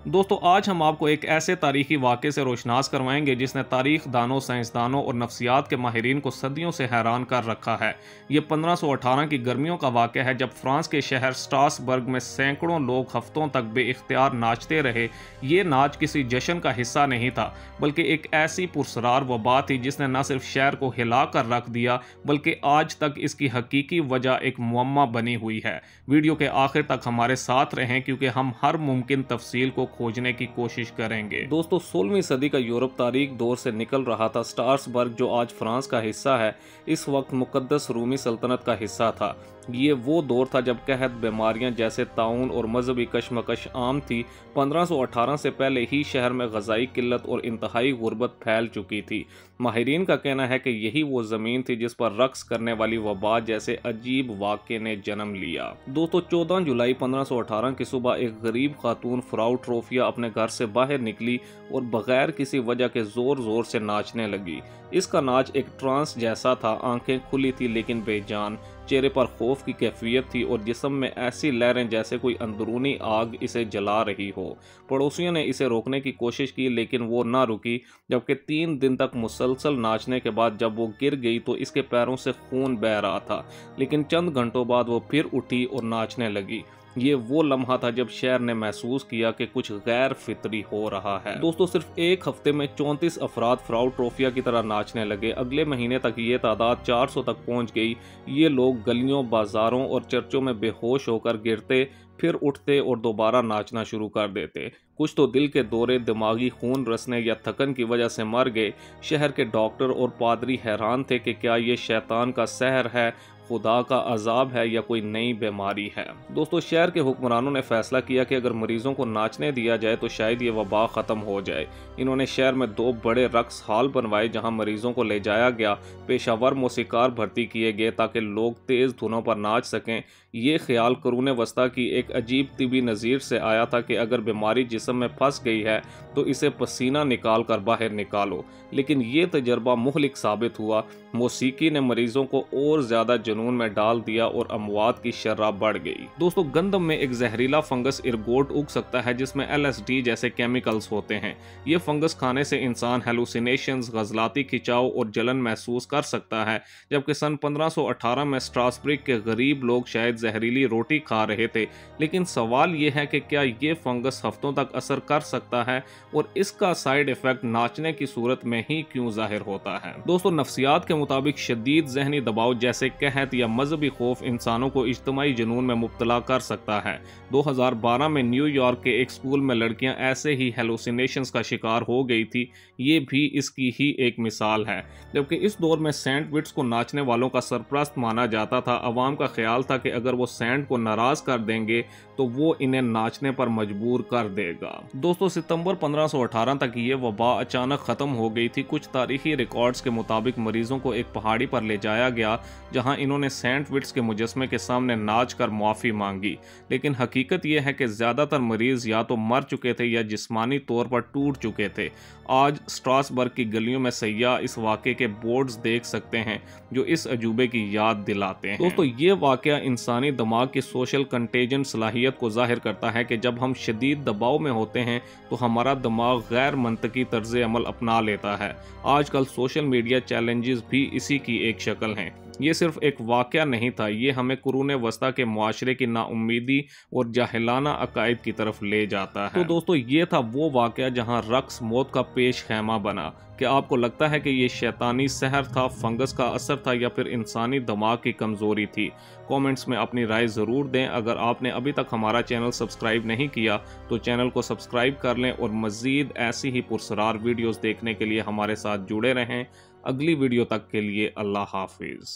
दोस्तों आज हम आपको एक ऐसे तारीखी वाक़े से रोशनास करवाएंगे जिसने तारीख दानों, साइंसदानों और नफ्सियात के माहिरीन को सदियों से हैरान कर रखा है। ये 1518 की गर्मियों का वाक़या है जब फ्रांस के शहर स्ट्रासबर्ग में सैकड़ों लोग हफ्तों तक बेइख्तियार नाचते रहे। ये नाच किसी जश्न का हिस्सा नहीं था बल्कि एक ऐसी पुरसरार वबा थी जिसने न सिर्फ शहर को हिला कर रख दिया बल्कि आज तक इसकी हकीकी वजह एक मुअम्मा बनी हुई है। वीडियो के आखिर तक हमारे साथ रहें क्योंकि हम हर मुमकिन तफसील को खोजने की कोशिश करेंगे। दोस्तों 16वीं सदी का यूरोप तारीख दौर से निकल रहा था। स्ट्रासबर्ग जो आज फ्रांस का हिस्सा है इस वक्त मुकद्दस रूमी सल्तनत का हिस्सा था। ये वो दौर था जब कहत बीमारियां जैसे ताउन और मजहबी कशमकश आम थी। 1518 से पहले ही शहर में ग़ज़ाई किल्लत और इंतहाई गुर्बत फैल चुकी थी। माहिरीन का कहना है कि यही वो ज़मीन थी जिस पर रक्स करने वाली वबा जैसे अजीब वाक़े ने जन्म लिया। दोस्तों 14 जुलाई 1518 की सुबह एक गरीब खातून फ्राउ ट्रोफिया अपने घर से बाहर निकली और बगैर किसी वजह के ज़ोर ज़ोर से नाचने लगी। इसका नाच एक ट्रांस जैसा था। आंखें खुली थी लेकिन बेजान, चेहरे पर खौफ की कैफियत थी और जिस्म में ऐसी लहरें जैसे कोई अंदरूनी आग इसे जला रही हो। पड़ोसियों ने इसे रोकने की कोशिश की लेकिन वो ना रुकी। जबकि 3 दिन तक मुसलसल नाचने के बाद जब वो गिर गई तो इसके पैरों से खून बह रहा था, लेकिन चंद घंटों बाद वो फिर उठी और नाचने लगी। ये वो लम्हा था जब शहर ने महसूस किया कि कुछ गैर फितरी हो रहा है। दोस्तों सिर्फ एक हफ्ते में 34 अफराद फ्राउ ट्रोफिया की तरह नाचने लगे। अगले महीने तक ये तादाद 400 तक पहुंच गई। ये लोग गलियों, बाजारों और चर्चों में बेहोश होकर गिरते, फिर उठते और दोबारा नाचना शुरू कर देते। कुछ तो दिल के दौरे, दिमागी खून रसने या थकन की वजह से मर गए। शहर के डॉक्टर और पादरी हैरान थे कि क्या ये शैतान का सहर है, खुदा का अजाब है या कोई नई बीमारी है। दोस्तों शहर के हुक्मरानों ने फैसला किया कि अगर मरीजों को नाचने दिया जाए तो शायद ये वबा ख़त्म हो जाए। इन्होंने शहर में 2 बड़े रक्स हॉल बनवाए जहां मरीजों को ले जाया गया। पेशावर मौसीकार भर्ती किए गए ताकि लोग तेज़ धुनों पर नाच सकें। ये ख्याल कुरून वस्ता की एक अजीब तिबी नज़ीर से आया था कि अगर बीमारी जिस्म में फंस गई है तो इसे पसीना निकाल कर बाहर निकालो, लेकिन ये तजर्बा मुहलिक साबित हुआ। मौसीकी ने मरीजों को और ज़्यादा जुनून में डाल दिया और अमवात की शर्रा बढ़ गई। दोस्तों गंदम में एक जहरीला फंगस इरगोट उग सकता है जिसमें LSD जैसे केमिकल्स होते हैं। ये फंगस खाने से इंसान हेलुसिनेशंस, गज़लाती खिंचाव और जलन महसूस कर सकता है। जबकि सन 1518 में स्ट्रासबर्ग के गरीब लोग शायद जहरीली रोटी खा रहे थे, लेकिन सवाल ये है कि क्या ये फंगस हफ्तों तक असर कर सकता है और इसका साइड इफेक्ट नाचने की सूरत में ही क्यों जाहिर होता है। दोस्तों नफ्सियात के मुताबिक शदीद जहनी दबाव जैसे कहत या मजहबी खौफ इंसानों को इज्तिमाई जुनून में मुब्तला कर सकता है। 2012 में न्यूयॉर्क के एक स्कूल में लड़कियां ऐसे ही हेलुसिनेशंस का शिकार हो गई थी। ये भी इसकी ही एक मिसाल है। जबकि इस दौर में सैंड विट्स को नाचने वालों का सरप्रस्त माना जाता था। अवाम का ख्याल था कि अगर वो सैंड को नाराज कर देंगे तो वो इन्हें नाचने पर मजबूर कर देगा। दोस्तों सितंबर 1518 तक ये वबा अचानक खत्म हो गई थी। कुछ तारीखी रिकॉर्ड्स के मुताबिक मरीजों को एक पहाड़ी पर ले जाया गया जहां इन्होंने सेंट विट्स के मुजस्मे के सामने नाच कर माफ़ी मांगी, लेकिन हकीकत यह है कि ज़्यादातर मरीज या तो मर चुके थे या जिस्मानी तौर पर टूट चुके थे। आज स्ट्रासबर्ग की गलियों में सयाह इस वाक़े के बोर्ड्स देख सकते हैं जो इस अजूबे की याद दिलाते हैं। दोस्तों ये वाक़या इंसानी दिमाग की सोशल कंटेजन सलाहियत को जाहिर करता है कि जब हम शदीद दबाव में होते हैं तो हमारा दिमाग गैर मंतकी तर्ज अमल अपना लेता है। आजकल सोशल मीडिया चैलेंजेस भी इसी की एक शक्ल हैं। ये सिर्फ एक वाक़या नहीं था, ये हमें कुरून वस्ता के मुआशरे की नाउम्मीदी और जाहिलाना अकायद की तरफ ले जाता है। तो दोस्तों ये था वो वाक़या जहां रक्स मौत का पेश खैमा बना। क्या आपको लगता है कि ये शैतानी सहर था, फंगस का असर था या फिर इंसानी दिमाग की कमज़ोरी थी? कमेंट्स में अपनी राय ज़रूर दें। अगर आपने अभी तक हमारा चैनल सब्सक्राइब नहीं किया तो चैनल को सब्सक्राइब कर लें और मज़ीद ऐसी ही पुरसरार वीडियोज़ देखने के लिए हमारे साथ जुड़े रहें। अगली वीडियो तक के लिए अल्लाह हाफिज़।